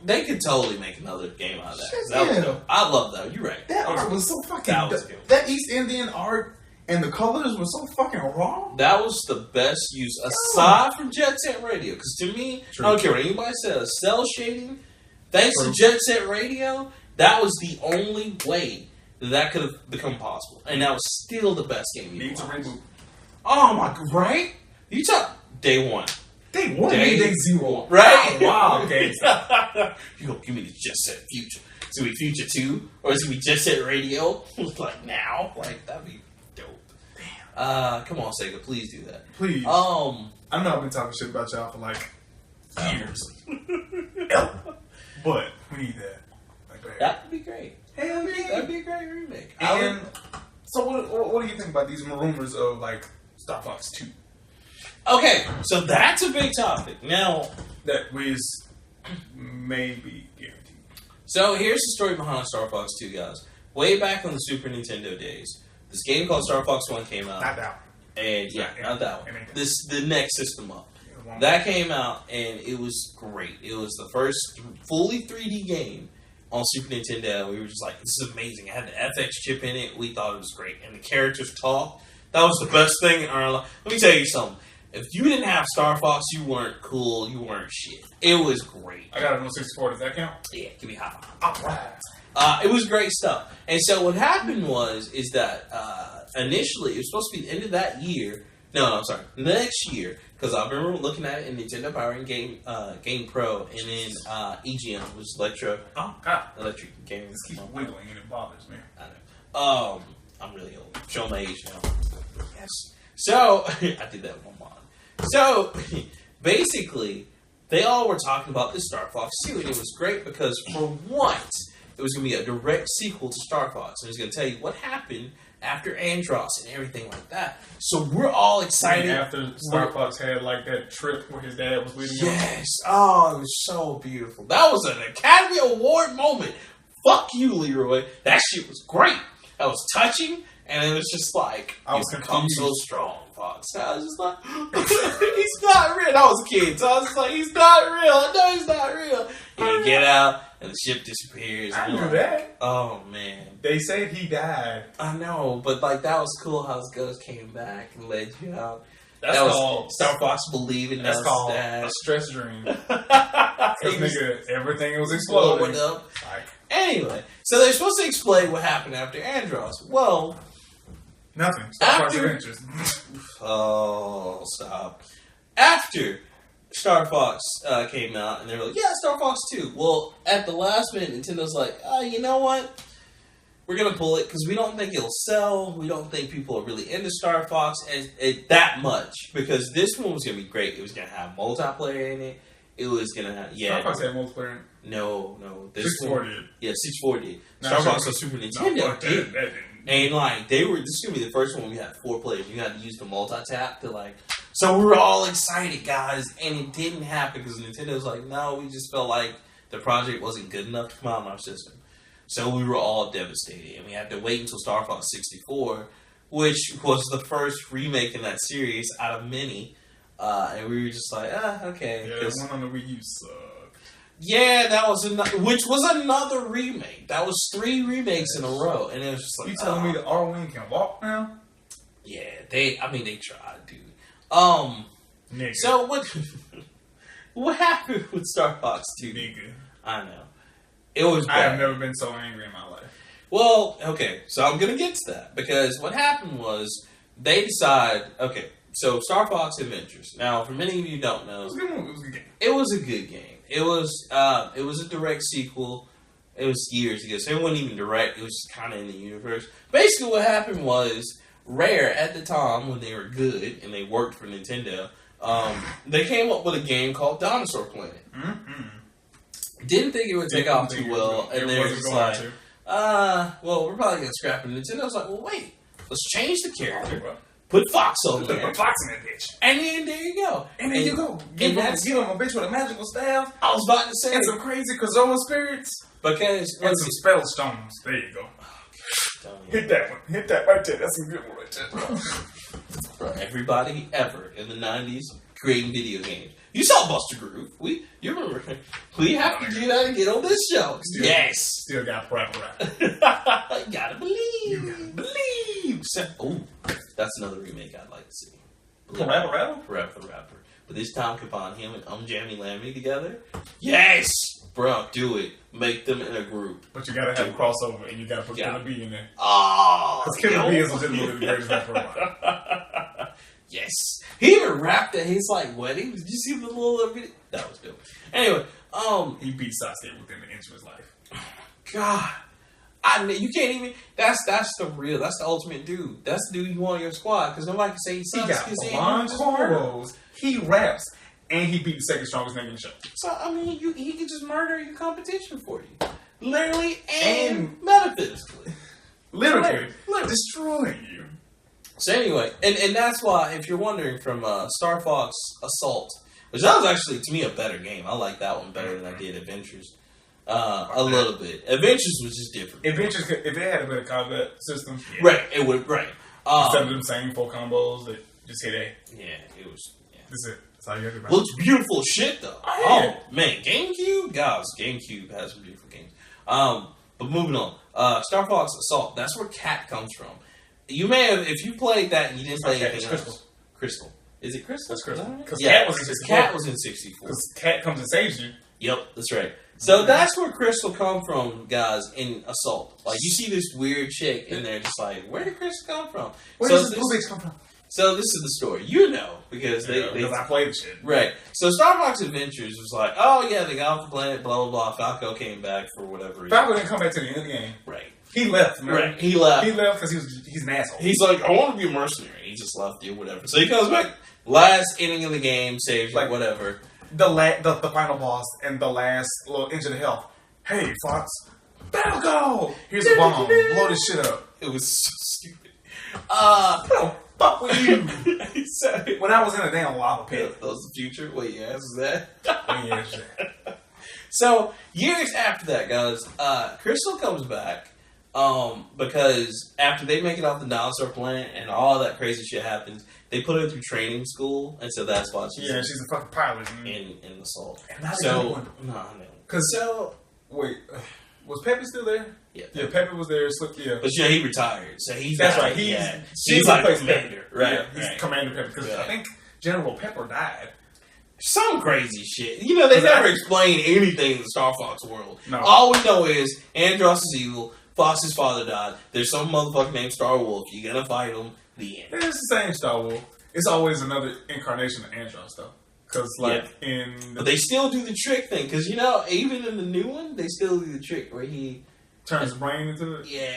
they could totally make another game out of that. That was dope. I love that. You're right. That art was so fucking. That was good. That East Indian art and the colors were so fucking raw. That was the best use aside from Jet Set Radio. Because to me, I don't care what anybody says. Cell shading, thanks to Jet Set Radio, that was the only way that could have become possible, and that was still the best game. Need to reboot. Oh my god! Right? You talk day one. Day 0. Right? Wow. Okay. You go give me the Jet Set Future. Is it gonna be Future 2? Or is it gonna be Jet Set Radio? Like now? Like that'd be dope. Damn. Come on, Sega, please do that. Please. I know I've been talking shit about y'all for like years. But we need that. Like that would be great. Hell yeah. That'd be a great remake. And so what do you think about these rumors of like Star Fox 2? Okay, so that's a big topic. Now, that was maybe guaranteed. So here's the story behind Star Fox 2, guys. Way back on the Super Nintendo days, this game called Star Fox 1 came out. Not that one. And not that one. The next system up. That came out, and it was great. It was the first fully 3D game on Super Nintendo. We were just like, this is amazing. It had the FX chip in it. We thought it was great. And the characters talk. That was the best thing in our life. Let me tell you something. If you didn't have Star Fox, you weren't cool. You weren't shit. It was great. I got it on 64. Does that count? Yeah, give me high five. It was great stuff. And so what happened is that initially it was supposed to be the end of that year. No, I'm sorry. Next year, because I remember looking at it in Nintendo Power and Game Pro, and then EGM was Electric Gaming. Just keep wiggling and it bothers me. I know. I'm really old. Show my age now. Yes. So I did that with my mom. So basically, they all were talking about this Star Fox 2, and it was great because for once it was going to be a direct sequel to Star Fox, and it was going to tell you what happened after Andros and everything like that. So we're all excited. After Star Fox had like that trip where his dad was leading him. Yes. Oh, it was so beautiful. That was an Academy Award moment. Fuck you, Leroy. That shit was great. That was touching, and it was just like, you've become so strong, Fox. And I was just like, he's not real. I was a kid, so I was just like, he's not real. I know he's not real. And you get out, and the ship disappears. I knew that. Oh, man. They said he died. I know, but like that was cool how his ghost came back and led you out. That's called Star Fox believing that's called dad. A stress dream. Nigga, everything was exploding. Up. Anyway, so they're supposed to explain what happened after Andros. Well, nothing. Star Fox Adventures. Oh, stop. After Star Fox came out, and they were like, yeah, Star Fox 2. Well, at the last minute, Nintendo's like, you know what? We're going to pull it because we don't think it'll sell. We don't think people are really into Star Fox that much. Because this one was going to be great. It was going to have multiplayer in it. It was going to have... Yeah, Star Fox had multiplayer in it? No. 64 did. Yeah, 64 did. Star Fox on Super Nintendo did. That didn't. And like, this is going to be the first one we had 4 players. You had to use the multi-tap to like... So we were all excited, guys. And it didn't happen because Nintendo was like, no, we just felt like the project wasn't good enough to come out on our system. So we were all devastated, and we had to wait until Star Fox 64, which was the first remake in that series out of many. And we were just like, okay. Yeah, the one on the Wii U sucked. Yeah, that was which was another remake. That was 3 remakes in a row, and it was just like, you telling me the R-Wing can walk now? Yeah, they tried, dude. Nigga. So what happened with Star Fox 2? Nigga. I know. It was bad. I have never been so angry in my life. Well, okay, so I'm going to get to that, because what happened was, they decide, okay, so Star Fox Adventures. Now, for many of you who don't know, it was a good movie. It was a good game. It was a good game. It was a direct sequel. It was years ago, so it wasn't even direct. It was just kind of in the universe. Basically, what happened was, Rare, at the time, when they were good, and they worked for Nintendo, they came up with a game called Dinosaur Planet. Mm-hmm. Didn't think it would take off too well, and they were just like, well, we're probably going to scrap it. Nintendo was like, well, wait, let's change the character. Put Fox on there. Put Fox in that bitch. And then there you go. And there you go. Give him a bitch with a magical staff. I was about to say. And some crazy Kazoma spirits. Because. And some spell stones. There you go. Hit that one. Hit that right there. That's a good one right there. For everybody ever in the 90s creating video games. You saw Buster Groove. You remember? We have to do that to get on this show. Still got rap. You gotta believe. You gotta believe. Oh, that's another remake I'd like to see. Rapper? Rapper. But this time combine him and Jammy Lammy together. Yes! Bro, do it. Make them in a group. But you gotta have a crossover and you gotta put Killer B in there. Oh! Because Killer B is legitimately the greatest rapper alive. Yes. He even rapped at his wedding. Did you see the little video? That was dope. Anyway, he beat Sasuke within an inch of his life. God. You can't even. That's the ultimate dude. That's the dude you want on your squad because nobody can say he sucks. He got blonde cornrows. He raps and he beat the second strongest nigga in the show. So I mean, he can just murder your competition for you, literally and metaphysically, literally destroying you. So anyway, and that's why if you're wondering from Star Fox Assault, which that was actually to me a better game. I like that one better than I did Adventures. A little bit. Adventures was just different. Adventures, if they had a better combat system, right? It would instead of them same 4 combos that just hit A. Yeah, it was. Yeah. That's it. That's all you have to do. Looks beautiful shit though. Oh man, GameCube, guys, GameCube has some beautiful games. But moving on, Star Fox Assault. That's where Cat comes from. You may have, if you played that and you didn't play anything else. Crystal. Is it Crystal? That's Crystal. Because Cat was in 64. Because Cat comes and saves you. Yep, that's right. So that's where Crystal come from, guys, in Assault. You see this weird chick in there just where did Crystal come from? Where does this blue bitch come from? So this is the story. Because because I played the shit. Right. So Star Fox Adventures was oh yeah, they got off the planet, blah, blah, blah. Falco came back for whatever reason. Falco didn't come back to the end of the game. Right. He left, man. Right. He left. He left because he's an asshole. He's I want to be a mercenary. He just left you, whatever. So he comes back, last inning of the game, saves you, whatever. The final boss and the last little inch of the health. Hey, Fox. Falco! Here's a bomb. Blow this shit up. It was so stupid. Fuck with you. When I was in a damn lava pit. That was the future? Wait, yeah, was that? Yeah. So, years after that, guys, Crystal comes back because after they make it off the dinosaur planet and all that crazy shit happens, they put her through training school, and so that's why she's she's a fucking pilot in Assault. And not no, I know. Wait, was Pepe still there? Yeah, Pepe was there. But he retired, so he's right. He's like commander, right? Yeah, he's Commander Pepper because I think General Pepper died. Some crazy shit. They never explain anything in the Star Fox world. No. All we know is Andros is evil. Fox's father died. There's some motherfucker named Star Wolf. You gotta fight him. The end. It's the same Star Wolf. It's always another incarnation of Andros, though. Because, But they still do the trick thing. Because, even in the new one, they still do the trick where he turns his brain into it. Yeah.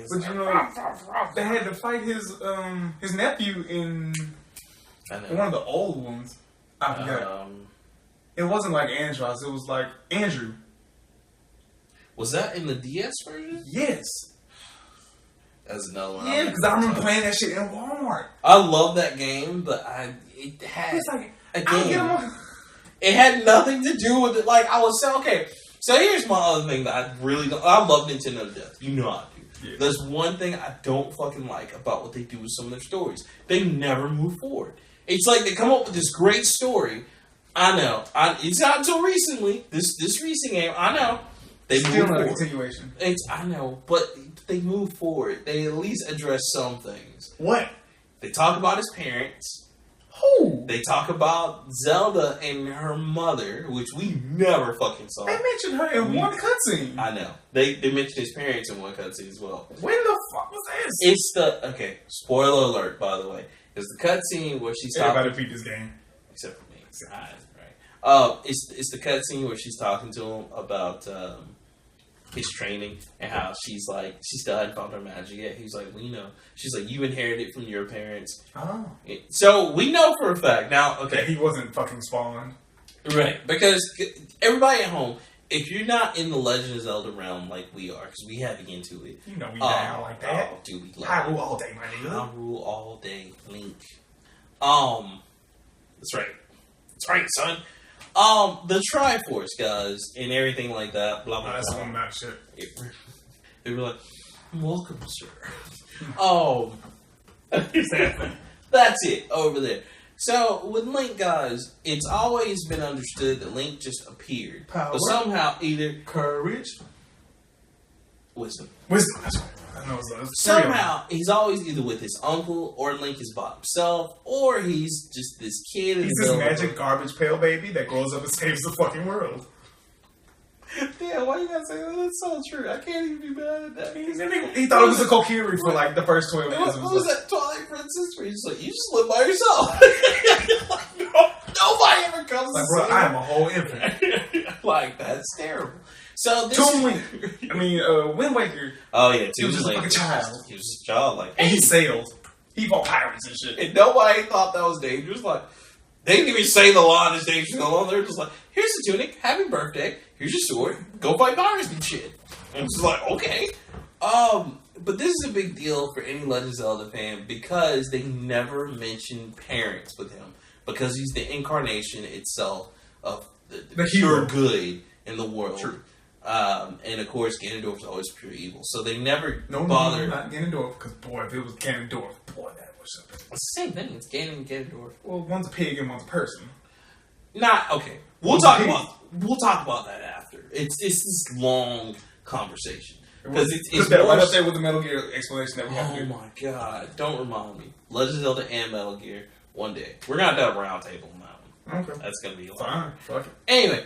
But, they had to fight his nephew in one of the old ones. I forgot. It wasn't like Andros. It was like Andrew. Was that in the DS version? Yes. That's another one. Yeah, because I remember playing that shit in Walmart. I love that game, but it had it had nothing to do with it. I was saying, okay. So here's my other thing that I love Nintendo to death. You know I do. Yeah. There's one thing I don't fucking like about what they do with some of their stories. They never move forward. It's they come up with this great story. I know. It's not until recently. This recent game, I know. They still move not forward. A continuation. I know, but they move forward. They at least address some things. What? They talk about his parents. Who? They talk about Zelda and her mother, which we never fucking saw. They mentioned her in one cutscene. I know. They mentioned his parents in one cutscene as well. When the fuck was this? It's spoiler alert, by the way. It's the cutscene where she's talking. Everybody beat this game. Except for me. Right. It's the cutscene where she's talking to him about his training and how she still hadn't found her magic yet. He's like, she's like, you inherited it from your parents. Oh. So we know for a fact now. Okay, that he wasn't fucking spawned. Right, because everybody at home, if you're not in the Legend of Zelda realm like we are, because we had to get into it. We down like that. Oh, dude, we love Hyrule all day, my nigga. Hyrule all day, Link. That's right. That's right, son. The Triforce guys and everything like that. Blah blah. That's some mad shit. They were like, "Welcome, sir." Exactly. That's it over there. So, with Link, guys, it's always been understood that Link just appeared. Power. But somehow, either... Courage. Wisdom. Wisdom, that's right. I know it's somehow, he's always either with his uncle, or Link is by himself, or he's just this kid in He's the this middle magic garbage pail baby that grows up and saves the fucking world. Yeah, why you gotta say that? That's so true. I can't even be mad at that. He thought it was a Kokiri for like the first 12 minutes. What was that Twilight Princess where he's like, you just live by yourself? Like, no, nobody ever comes like, to bro, see I am a whole infant. Like, that's terrible. So this Toon Link. I mean, Wind Waker. Oh yeah, he was just a fucking child. He was just a child, like, and he sailed. He fought pirates and shit. And nobody thought that was dangerous. Like, they didn't even say the line is dangerous. They're just like, here's the tunic, happy birthday, here's your sword, go fight pirates and shit. And it's just like, okay. But this is a big deal for any Legend of Zelda fan because they never mention parents with him. Because he's the incarnation itself of the pure good in the world. True. And of course, Ganondorf is always pure evil. So they never bother. No, not Ganondorf, because boy, if it was Ganondorf, boy, that was something. It's the same thing. It's Ganon and Ganondorf. Well, one's a pig and one's a person. Okay. We'll talk about that after. It's this long conversation. Because it's that right up there with the Metal Gear explanation that we have to do. Oh my god! Don't remind me. Legend of Zelda and Metal Gear. One day we're gonna have a round table on that one. Okay, that's gonna be fine. Fuck it. Anyway,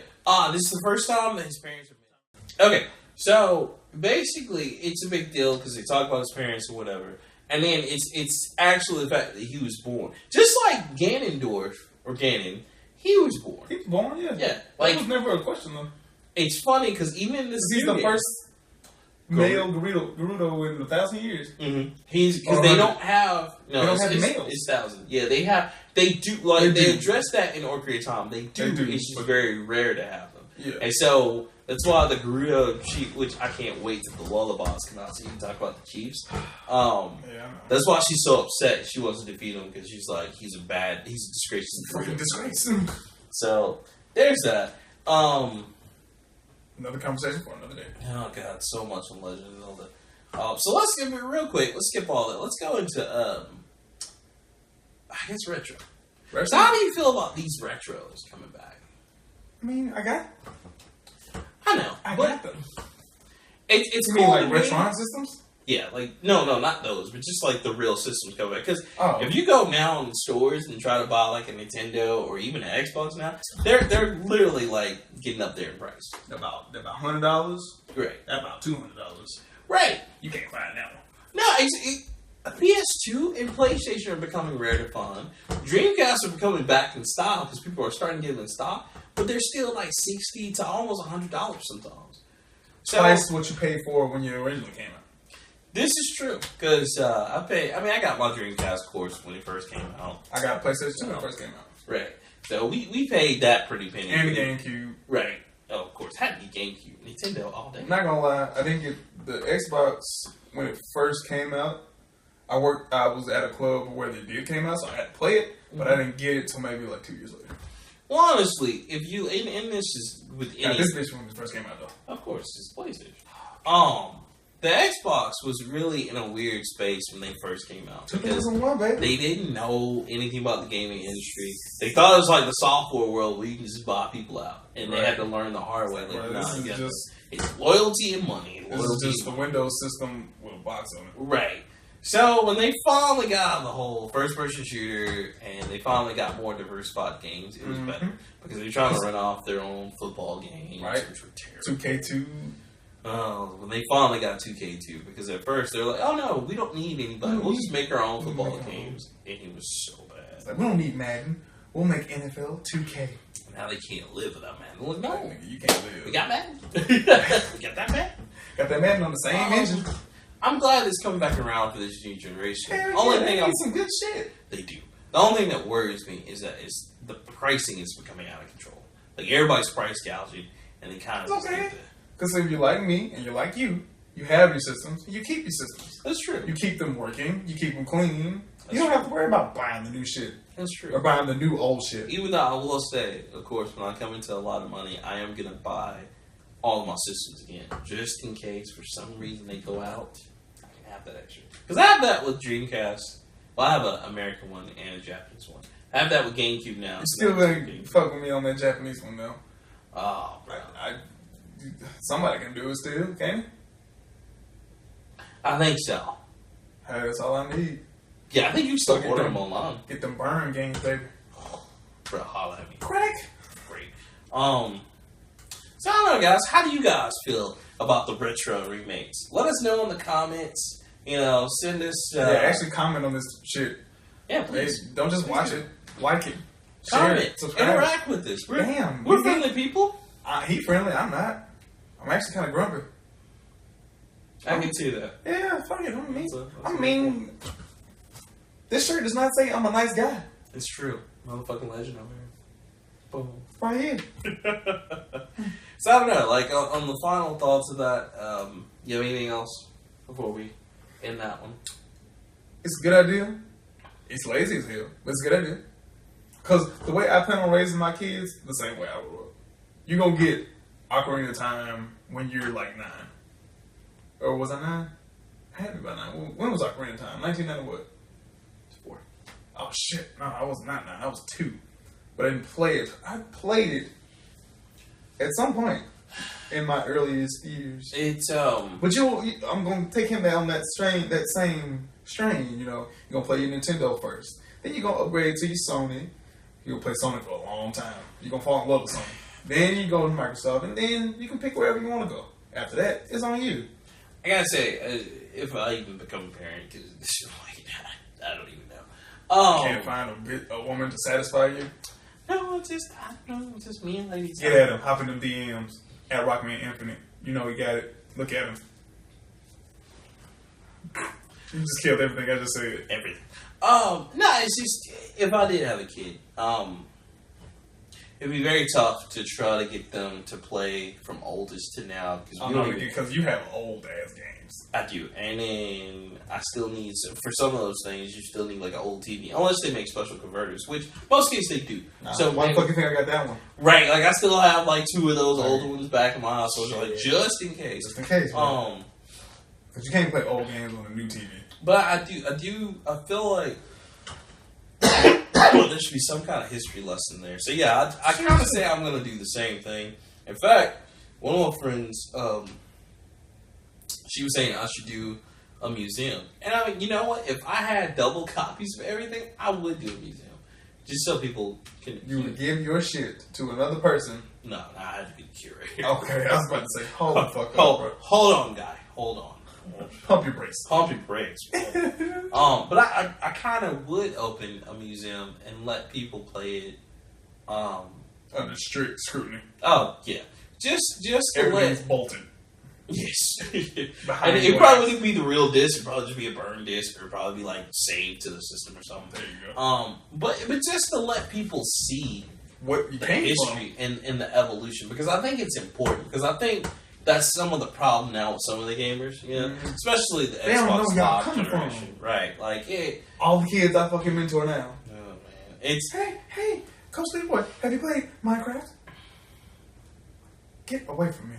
this is the first time that his parents are. Okay, so basically, it's a big deal because they talk about his parents or whatever, and then it's actually the fact that he was born, just like Ganondorf or Ganon. He was born. He was born, yeah. Yeah, like that was never a question though. It's funny because even in this, he's the first male Gerudo in 1,000 years. Mm-hmm. He's because they don't have they don't have males. It's 1,000. Yeah, they have. They do like they address that in Ocarina of Time. They do. It's just very rare to have them. Yeah, and so. That's why the Gerudo chief, which I can't wait till the lullabies come out so you can talk about the chiefs. That's why she's so upset. She wants to defeat him because she's like, he's a disgrace to the fucking disgrace. So there's that. Another conversation for another day. Oh god, so much on Legend of Zelda. So let's skip it real quick. Let's skip all that. Let's go into I guess retro. So how do you feel about these retros coming back? I mean, I know. I got them. It's cool. Like restaurant systems? Yeah, like no, not those, but just like the real systems come back. Because if you go now in stores and try to buy like a Nintendo or even an Xbox now, they're literally like getting up there in price. About $100, right? About $200, right? You can't find that one. No, PS2 and PlayStation are becoming rare to find. Dreamcast are becoming back in style because people are starting to get them in stock. But they're still like $60 to almost $100 sometimes. So, twice what you paid for when you originally came out. This is true because I got my Dreamcast course when it first came out. I got a PlayStation 2 when it first came out. Right. So we paid that pretty penny. And the GameCube. Right. Oh, of course, had to be GameCube, Nintendo all day. I'm not gonna lie, I think the Xbox when it first came out, I was at a club where the deal came out, so I had to play it, but I didn't get it till maybe like 2 years later. Well, honestly, if you and this is with any this bitch when it first came out though. Of course, it's PlayStation. The Xbox was really in a weird space when they first came out. 2001, baby. They didn't know anything about the gaming industry. They thought it was like the software world where you can just buy people out, and they had to learn the hard way. Like, it's loyalty and money. This is just the Windows system with a box on it. Right. So when they finally got the whole first-person shooter and they finally got more diversified games, it was better because they're trying to run off their own football games, right? Which were terrible. 2K2. When they finally got 2K2, because at first they're like, "Oh no, we don't need anybody. We'll just make our own football games," and it was so bad. It's like, we don't need Madden. We'll make NFL 2K. Now they can't live without Madden. Like, no, you can't live. We got Madden. We got that Madden. Got that Madden on the same engine. I'm glad it's coming back around for this new generation. They need some good shit. They do. The only thing that worries me is that the pricing is becoming out of control. Like everybody's price gouging, and they kind of okay. Because if you're like me and you're like you have your systems. You keep your systems. That's true. You keep them working. You keep them clean. You don't have to worry about buying the new shit. That's true. Or buying the new old shit. Even though I will say, of course, when I come into a lot of money, I am gonna buy all of my systems again, just in case for some reason they go out. Have that extra. Because I have that with Dreamcast. Well, I have an American one and a Japanese one. I have that with GameCube now. You still gonna fuck with me on that Japanese one though. Oh, bro. Somebody can do it still, can't it? I think so. Hey, that's all I need. Yeah, I think you can still order them online. Get them burn games, baby. Bro, holla at me. Crack. Great. So I don't know, guys. How do you guys feel about the retro remakes? Let us know in the comments. You know, send us. Actually comment on this shit. Yeah, please. Hey, don't just watch it. Like it. Comment. Share it. Subscribe. Interact with us. We're friendly people. He friendly. I'm not. I'm actually kind of grumpy. I can see that. Yeah, fuck it. I mean, this shirt does not say I'm a nice guy. It's true. Motherfucking legend over here. Boom. Right here. So I don't know. Like on the final thoughts of that, you have anything else before we end that one? It's a good idea. It's lazy as hell, but it's a good idea. Because the way I plan on raising my kids, the same way I grew up. You're going to get Ocarina of Time when you're like 9. Or was I 9? I had to be about 9. When was Ocarina of Time? 1990 what? 4. Oh shit. No, I was not 9. I was 2. But I didn't play it. I played it at some point in my earliest years. It's But I'm going to take him down that same strain, you know. You're going to play your Nintendo first. Then you're going to upgrade to your Sony. You're going to play Sony for a long time. You're going to fall in love with Sony. Then you go to Microsoft, and then you can pick wherever you want to go. After that, it's on you. I gotta say, if I even become a parent, because this is like, I don't even know. You can't find a woman to satisfy you? No, it's just, I don't know, it's just me and ladies. Get at him. Hop in them DMs at Rockman Infinite. You know he got it. Look at him. You just killed everything I just said. Everything. No, it's just, if I did have a kid, it'd be very tough to try to get them to play from oldest to now. Because you have old ass games. I do. And then I still need, for some of those things, you still need like an old TV. Unless they make special converters, which most cases they do. So why the fuck you think I got that one? Right, like I still have like 2 of those older ones back in my house, so like just in case. Just in case, man. Because you can't play old games on a new TV. But I feel like there should be some kind of history lesson there. So yeah, I kind of say I'm going to do the same thing. In fact, one of my friends, she was saying I should do a museum. And I mean, you know what? If I had double copies of everything, I would do a museum. Just so people can... You would give your shit to another person. No, I had to be the curator. Okay, I was about to say, hold the fuck up, bro. Hold on, guy. Hold on. Pump your brakes. Pump your brakes. But I kind of would open a museum and let people play it. Under strict scrutiny. Oh yeah, just everything's bolted. Yes, and it probably wouldn't be the real disc. It'd probably just be a burned disc, or it'd probably be like saved to the system or something. There you go. But just to let people see what you the history and the evolution, because I think it's important. Because I think that's some of the problem now with some of the gamers, you know, especially the Xbox Live generation, right? Like all the kids I fucking mentor now. Oh man, it's hey, Coach Leroy, have you played Minecraft? Get away from me.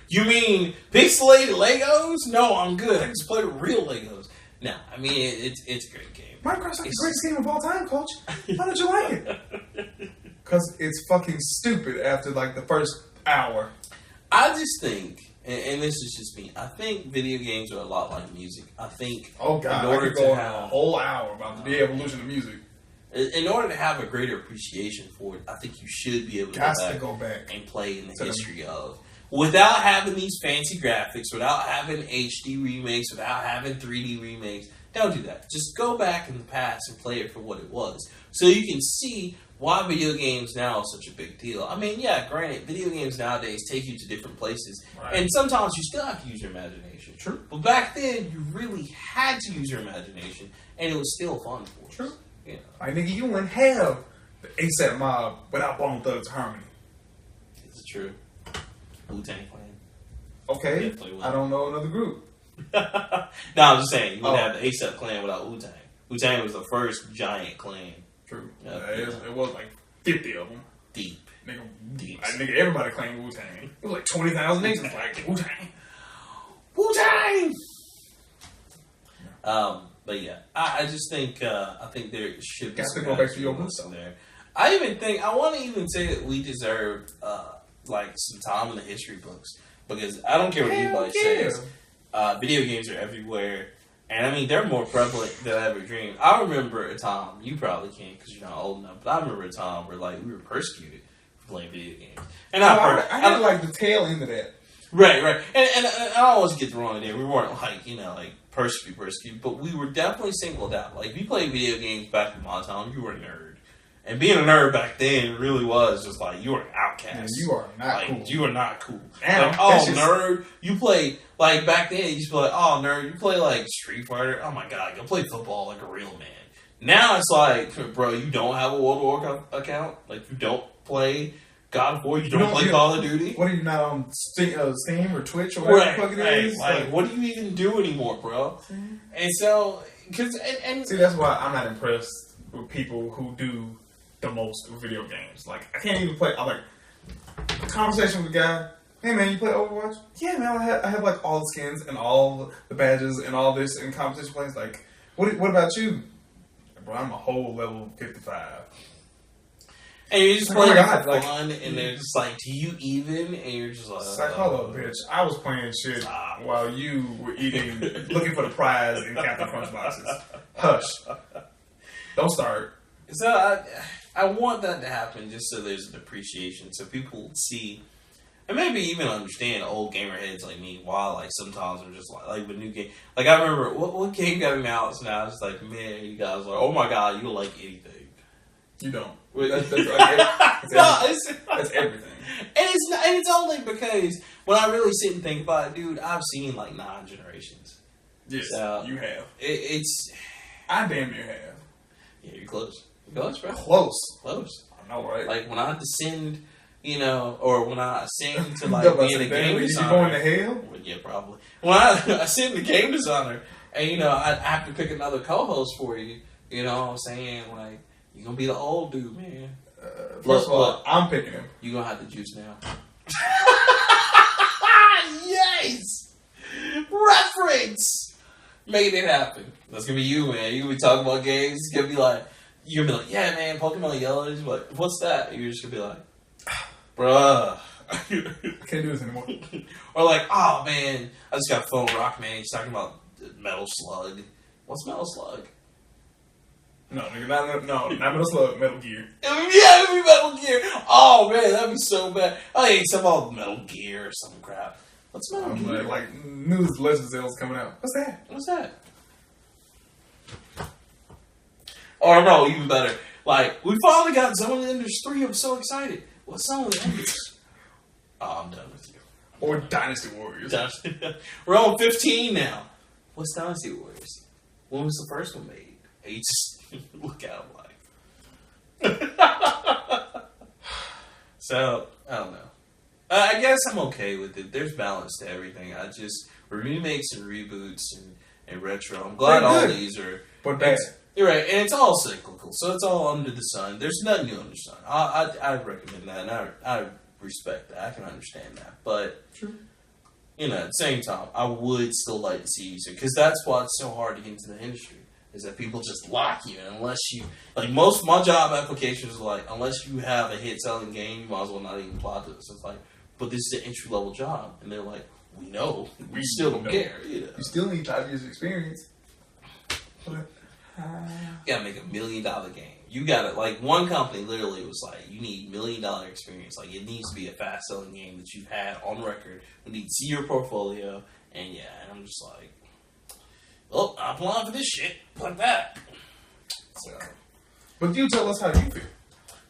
You mean pixelated Legos? No, I'm good. I just play with real Legos. No, I mean it's a great game. Minecraft's like the greatest game of all time, Coach. Why don't you like it? Because it's fucking stupid after like the first hour. I just think, and this is just me, I think video games are a lot like music. I think in order to have a whole hour about the evolution of music. In order to have a greater appreciation for it, I think you should be able to go back and play in the history of. Without having these fancy graphics, without having HD remakes, without having 3D remakes. Don't do that. Just go back in the past and play it for what it was. So you can see why video games now are such a big deal. I mean, yeah, granted, video games nowadays take you to different places. Right. And sometimes you still have to use your imagination. True. But back then, you really had to use your imagination, and it was still fun for us. True. Yeah. Like, nigga, you wouldn't have the ASAP Mob without Bone Thugs Harmony. This is true. Wu-Tang Clan. Okay. I don't know another group. No, I'm just saying, you wouldn't have the ASAP Clan without Wu-Tang. Wu-Tang was the first giant clan. True. It was like 50 of them. Deep. Nigga, everybody claimed Wu-Tang. It was like 20,000 niggas like Wu-Tang. Wu-Tang! But yeah, I just think there should be some go back to your stuff there. I want to even say that we deserve like some time in the history books, because I don't care what anybody says. Video games are everywhere, and I mean they're more prevalent than I ever dreamed. I remember a time, you probably can't because you're not old enough, but I remember a time where like we were persecuted for playing video games, and I had like the tail end of that. Right, and I always get the wrong idea. We weren't like like persecuted, but we were definitely singled out. Like, if you played video games back in my time, you were a nerd. And being a nerd back then really was just like, you were an outcast. Man, you are not cool. You are not cool. Damn, like, nerd. You play, like, back then, you used to be like, oh, nerd, you play, like, Street Fighter. Oh, my God, go play football like a real man. Now it's like, bro, you don't have a World of Warcraft account. Like, you don't play God of War. You don't play Call of Duty. What are you not on Steam or Twitch or whatever the fuck it is? Like, what do you even do anymore, bro? And so, see, that's why I'm not impressed with people who do the most video games. Like, I can't even play. I'm like, conversation with a guy. Hey man, you play Overwatch? Yeah man, I have like all the skins and all the badges and all this in competition plays. Like, what about you? Bro, I'm a whole level 55. And you're just playing for fun, and they're just like, do you even? And you're just like, hold up, bitch. I was playing shit while you were eating, looking for the prize in Captain Crunch boxes. Hush. Don't start. So I want that to happen just so there's an appreciation, so people see, and maybe even understand old gamer heads like me, why like sometimes I'm just like with new game. Like, I remember, what game got announced, and I was like, man, you guys are like, oh my God, you don't like anything. You don't. That's everything. And it's only because when I really sit and think about it, dude, I've seen like 9 generations. Yes, so you have. I damn near have. Yeah, you're close. You're close, bro. Close. I know, right? Like when I descend, or when I ascend to like being a game designer. You going to hell? Well, yeah, probably. When I ascend to game designer, and I have to pick another co-host for you. You know what I'm saying? Like, you're gonna be the old dude, man. First of all, I'm picking him. You're gonna have the juice now. Yes! Reference! Made it happen. That's gonna be you, man. You're gonna be talking about games. It's gonna be like, you're gonna be like, yeah, man, Pokemon Yellow. You're like, what's that? And you're just gonna be like, bruh. I can't do this anymore. Or like, oh, man, I just got a phone rock, man. He's talking about Metal Slug. What's Metal Slug? No, nigga, not Metal Slug, Metal Gear. Yeah, it'd be Metal Gear. Oh, man, that'd be so bad. I ain't some old Metal Gear or some crap. What's Metal Gear? Like, news Legend of Zelda's coming out. What's that? What's that? Or no, even better. Like, we finally got Zone of the Enders 3. I'm so excited. What's Zone of the Enders? Oh, I'm done with you. Or Dynasty Warriors. We're on 15 now. What's Dynasty Warriors? When was the first one made? And you just look at them like. So, I don't know. I guess I'm okay with it. There's balance to everything. Remakes and reboots and retro. I'm glad all these are. But bad. You're right, and it's all cyclical, so it's all under the sun. There's nothing new under the sun. I recommend that, and I respect that. I can understand that. But, true. At the same time, I would still like to see you, because that's why it's so hard to get into the industry, is that people just lock you. And unless you, like, most of my job applications are like, unless you have a hit-selling game, you might as well not even apply to this. It's like, but this is an entry-level job. And they're like, we know. We still don't care. You still need 5 years of experience. You gotta make $1 million game. You gotta, like, one company literally was like, you need $1 million experience. Like, it needs to be a fast selling game that you've had on record. We need to see your portfolio. And yeah, and I'm just like, well, I'm applying for this shit. Like that. So. But you tell us how you feel.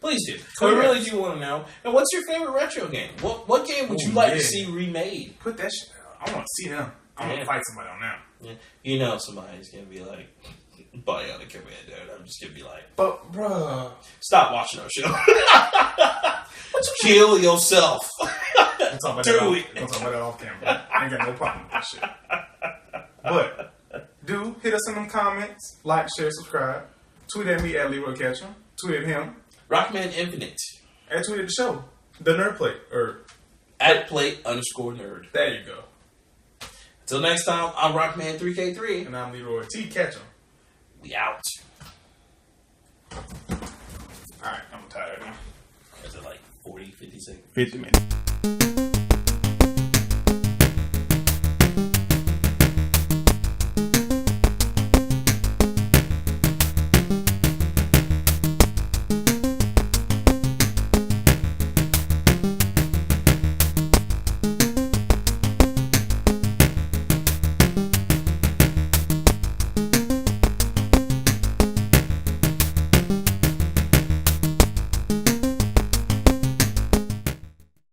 Please do. We really do want to know. And what's your favorite retro game? What game would you like to see remade? Put that shit out. I want to see them. I want to fight somebody on that. Yeah. Somebody's going to be like, Bionic Commando, and I'm just gonna be like, but bruh, stop watching our show. Kill yourself. Don't talk about that off camera. I ain't got no problem with that shit. But do hit us in them comments, like, share, subscribe. Tweet at me at Leroy Ketchum. Tweet at him. Rockman Infinite. And tweet at the show. The Nerd Plate. Or at plate_nerd. There you go. Until next time, I'm Rockman3K3. And I'm Leroy T. Ketchum. We out. Alright, I'm tired now. Is it like 40, 50 seconds? 50 minutes.